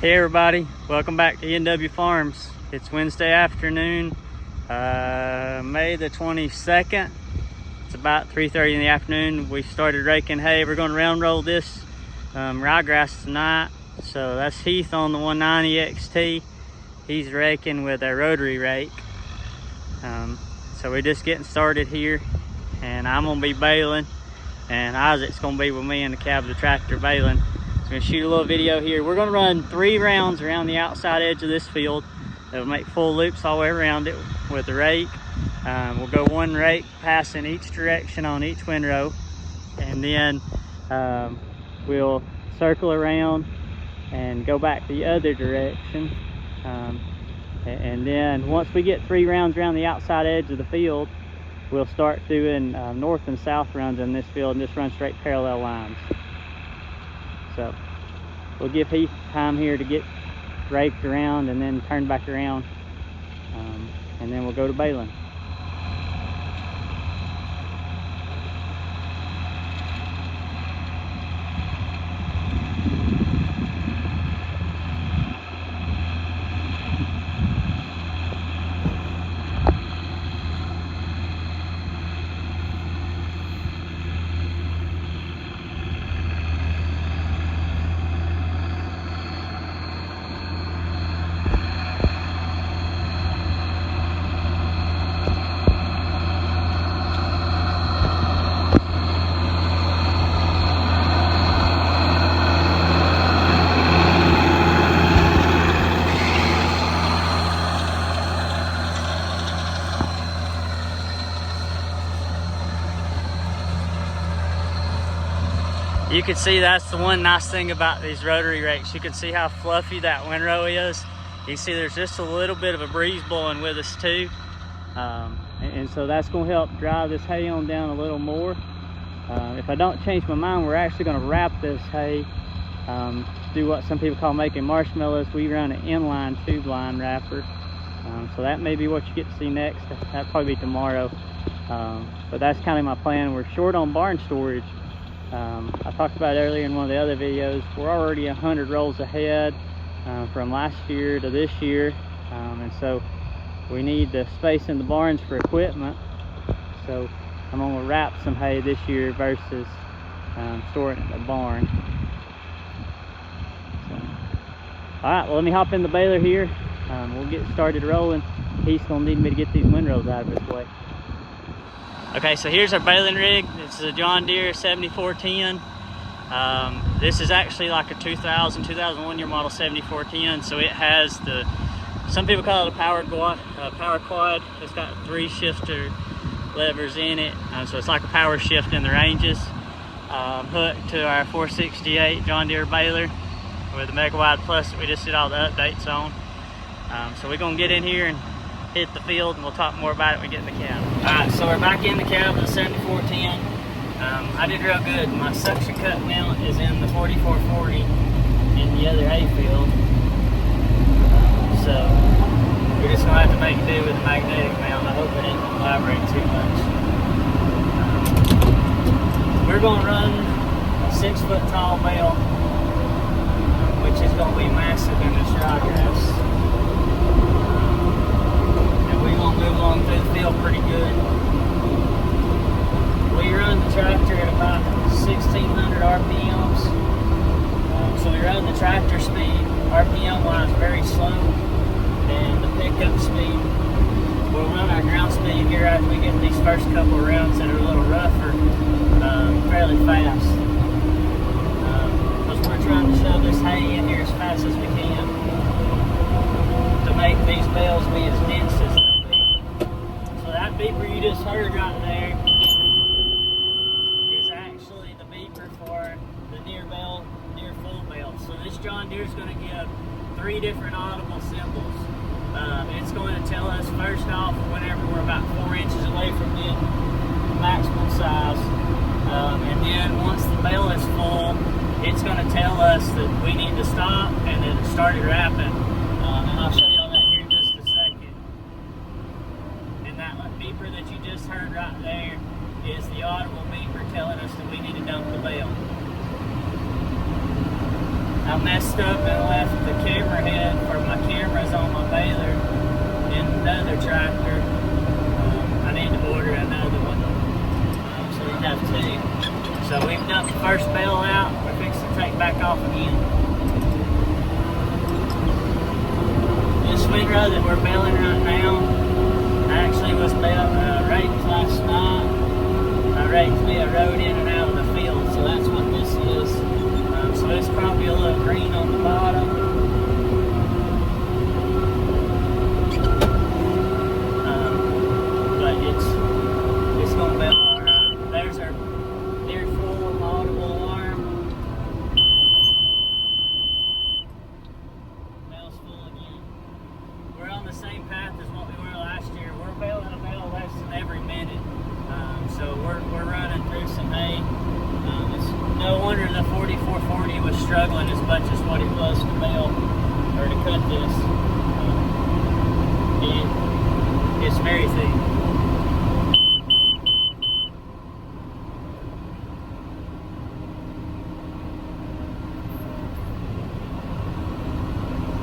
Hey everybody, welcome back to NW Farms. It's Wednesday afternoon, May the 22nd. It's about 3:30 in the afternoon. We started raking hay. We're going to round roll this ryegrass tonight. So that's Heath on the 190 XT. He's raking with a rotary rake. So we're just getting started here, and I'm going to be baling, and Isaac's going to be with me in the cab of the tractor baling. I'm going to shoot a little video here. We're going to run 3 rounds around the outside edge of this field. It'll make full loops all the way around it with the rake. We'll go 1 rake passing each direction on each windrow, and then we'll circle around and go back the other direction. And then once we get 3 rounds around the outside edge of the field, we'll start doing north and south runs in this field and just run straight parallel lines. So we'll give Heath time here to get raked around and then turn back around, and then we'll go to baling. You can see that's the one nice thing about these rotary rakes. You can see how fluffy that windrow is. You can see there's just a little bit of a breeze blowing with us too. And so that's going to help dry this hay on down a little more. If I don't change my mind, we're actually going to wrap this hay, do what some people call making marshmallows. We run an inline tube line wrapper. So that may be what you get to see next. That'll probably be tomorrow. But that's kind of my plan. We're short on barn storage. I talked about it earlier in one of the other videos. We're already 100 rolls ahead from last year to this year, and so we need the space in the barns for equipment. So I'm going to wrap some hay this year versus storing it in the barn. So, all right, well, let me hop in the baler here. We'll get started rolling. He's going to need me to get these windrows out of his way. Okay, so here's our baling rig. This is a John Deere 7410. This is actually like a 2001 year model 7410. So it has the, some people call it a power quad. It's got 3 shifter levers in it. So it's like a power shift in the ranges. Hooked to our 468 John Deere baler with the Mega Wide Plus that we just did all the updates on. So we're gonna get in here and hit the field, and we'll talk more about it when we get in the cab. Alright, so we're back in the cab of the 7410. I did real good. My suction cut mount is in the 4440 in the other hay field. So we're just gonna have to make do with the magnetic mount. I hope it didn't vibrate too much. We're gonna run a 6-foot tall bale, which is gonna be massive in this ryegrass. We're going to move along through the field pretty good. We run the tractor at about 1600 RPMs. So we run the tractor speed, RPM wise, very slow. And the pickup speed, we'll run our ground speed here after we get these first couple of rounds that are a little rougher, fairly fast. Because we're trying to shove this hay in here as fast as we can to make these bales be as dense as that beeper you just heard right there is actually the beeper for the near full bale. So this John Deere is going to give 3 different audible symbols. It's going to tell us first off whenever we're about 4 inches away from being maximum size, and then once the bale is full, it's going to tell us that we need to stop and then start it wrapping. And I'll show you beeper that you just heard right there is the audible beeper telling us that we need to dump the bale. I messed up and left the camera head for my cameras on my baler in another tractor. I need to order another one, so we have two. So we've dumped the first bale out. We're fixing to take back off again. This windrow that we're baling right now actually was raked last night. I raked me a road in and out of the field, so that's what this is. So it's probably a little green on the bottom. But it's gonna bale alright. There's our near full audible alarm. Bale's full again. We're on the same path as what we were last year. We're baling a bale less than every minute. So we're running through some hay. It's no wonder the 4440 was struggling as much as what it was to bale or to cut this. It's very thin.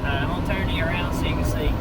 I'm gonna turn you around so you can see.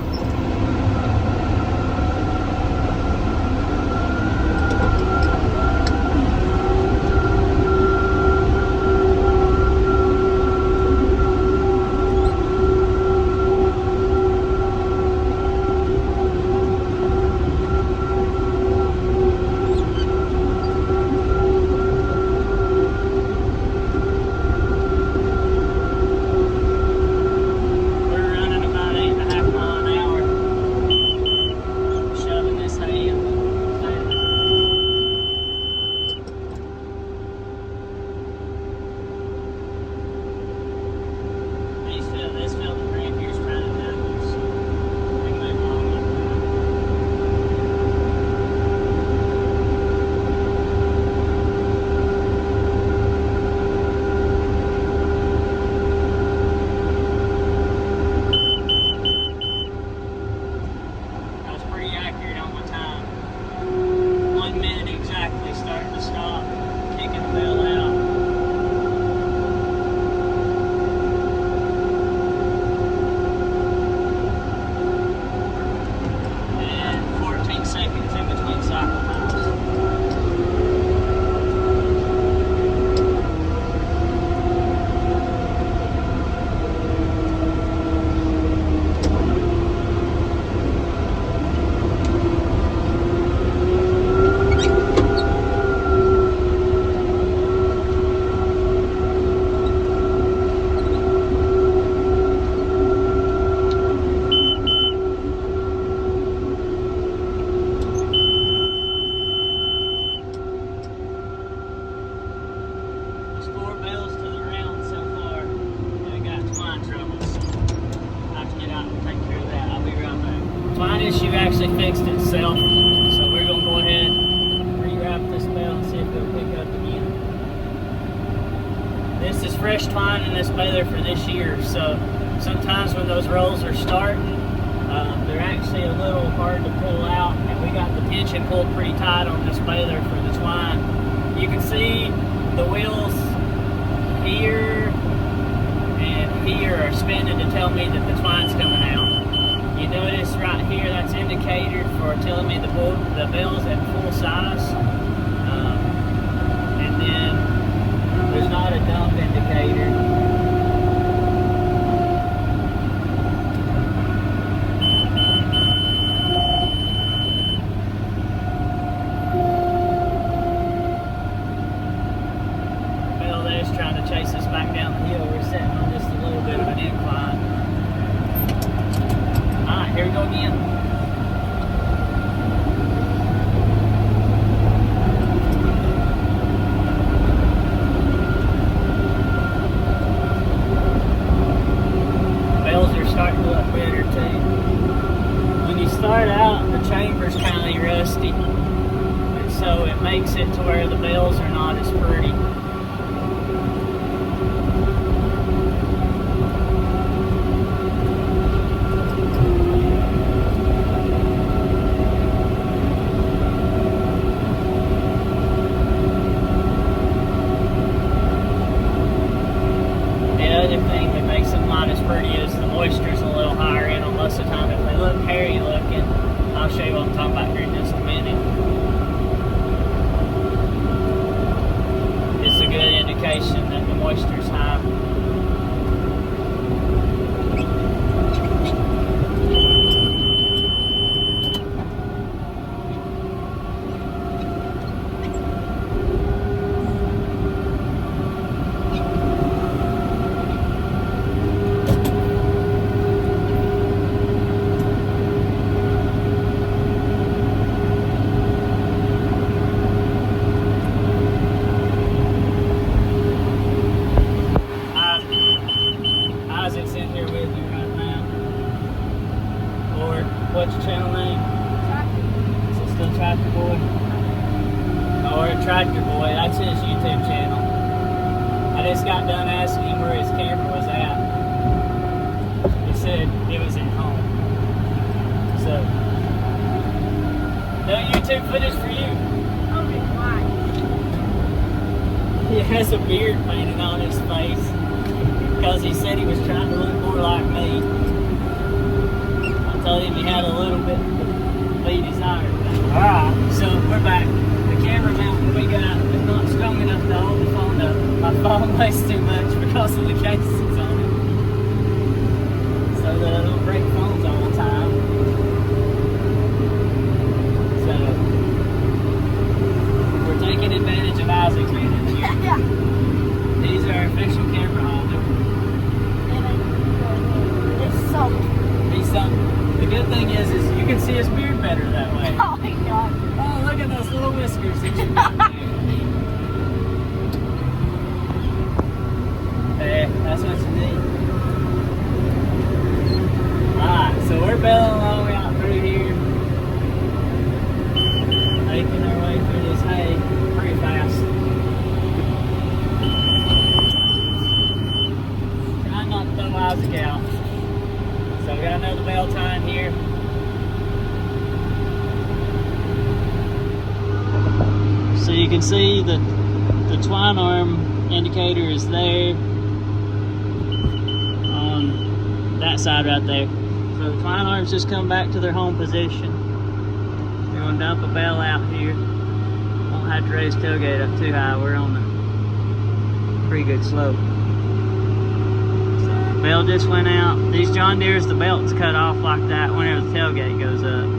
Issue actually fixed itself, so we're going to go ahead and rewrap this bale and see if it'll pick up again. This is fresh twine in this baler for this year, so sometimes when those rolls are starting, they're actually a little hard to pull out, and we got the tension pulled pretty tight on this baler for the twine. You can see the wheels here and here are spinning to tell me that the twine's coming out. You notice right here, that's indicator for telling me the bale's at full size. And then there's not a dump indicator. Bale there's trying to chase us back down the hill. We're sitting on just a little bit of an incline. Alright, here we go again. Bales are starting to look better too. When you start out, the chamber's kind of rusty, and so it makes it to where the bales are not as pretty. The other thing I'll show you what I'm talking about here in just a minute. It's a good indication that the moisture's high. Isaac's in here with me right now. Or what's your channel name? Tractor. Is it still Tractor Boy? Or Tractor Boy, that's his YouTube channel. I just got done asking him where his camera was at. He said it was at home. So, no YouTube footage for you. Oh, why? He has a beard painted on his face because he said he was trying to look more like me. I told him he had a little bit to be desired. Alright, so we're back. The camera mount that we got is not strong enough to hold the phone up. My phone weighs too much because of the cases on it. So that I don't break phones all the time. So we're taking advantage of Isaac being in here. Yeah. He's our official camera holder. It's something. He's something. The good thing is you can see his beard better that way. Oh my god. Oh, look at those little whiskers that you got there. Hey, that's what you need. Alright, so we're baling along out through here. Making our way through this hay pretty fast. Trying not to throw Isaac out. So we got another bale tying here. So you can see the twine arm indicator is there on that side right there. So the twine arms just come back to their home position. We're going to dump a bale out here. Won't have to raise tailgate up too high. We're on a pretty good slope. So bale just went out. These John Deere's, the belt's cut off like that whenever the tailgate goes up.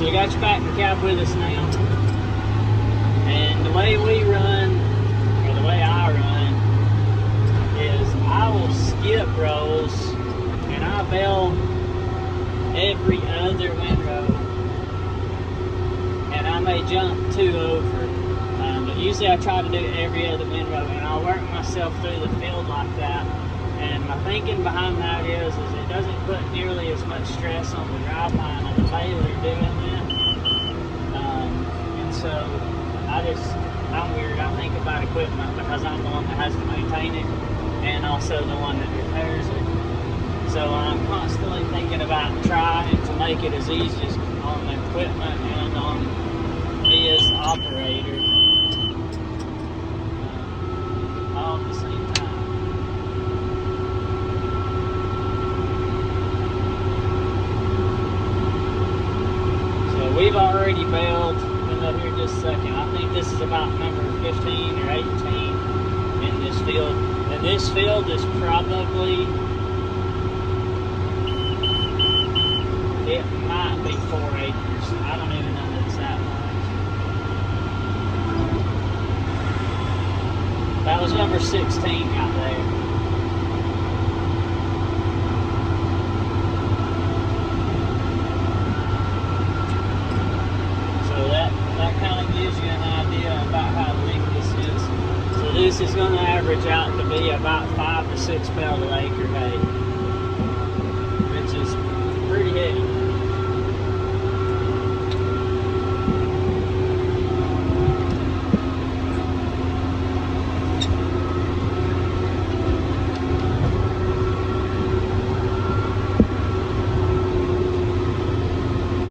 so we got your backing cab with us now. And the way we run, or the way I run, is I will skip rows and I bale every other windrow. And I may jump 2 over. But usually I try to do every other windrow, and I'll work myself through the field like that. And my thinking behind that is it doesn't put nearly as much stress on the drive line of the baler doing that. And so I'm weird. I think about equipment because I'm the one that has to maintain it and also the one that repairs it. So I'm constantly thinking about trying to make it as easy as on the equipment and on me as operator. All at the same time. So we've already baled, been up here just a second. I think this is about number 15 or 18 in this field. And this field is probably, it might be 4 acres. I don't even know that it's that much. That was number 16 out there. So that kind of gives you an idea about how big this is. So this is going to average out to be about 5 to 6 bale to acre hay, which is pretty heavy.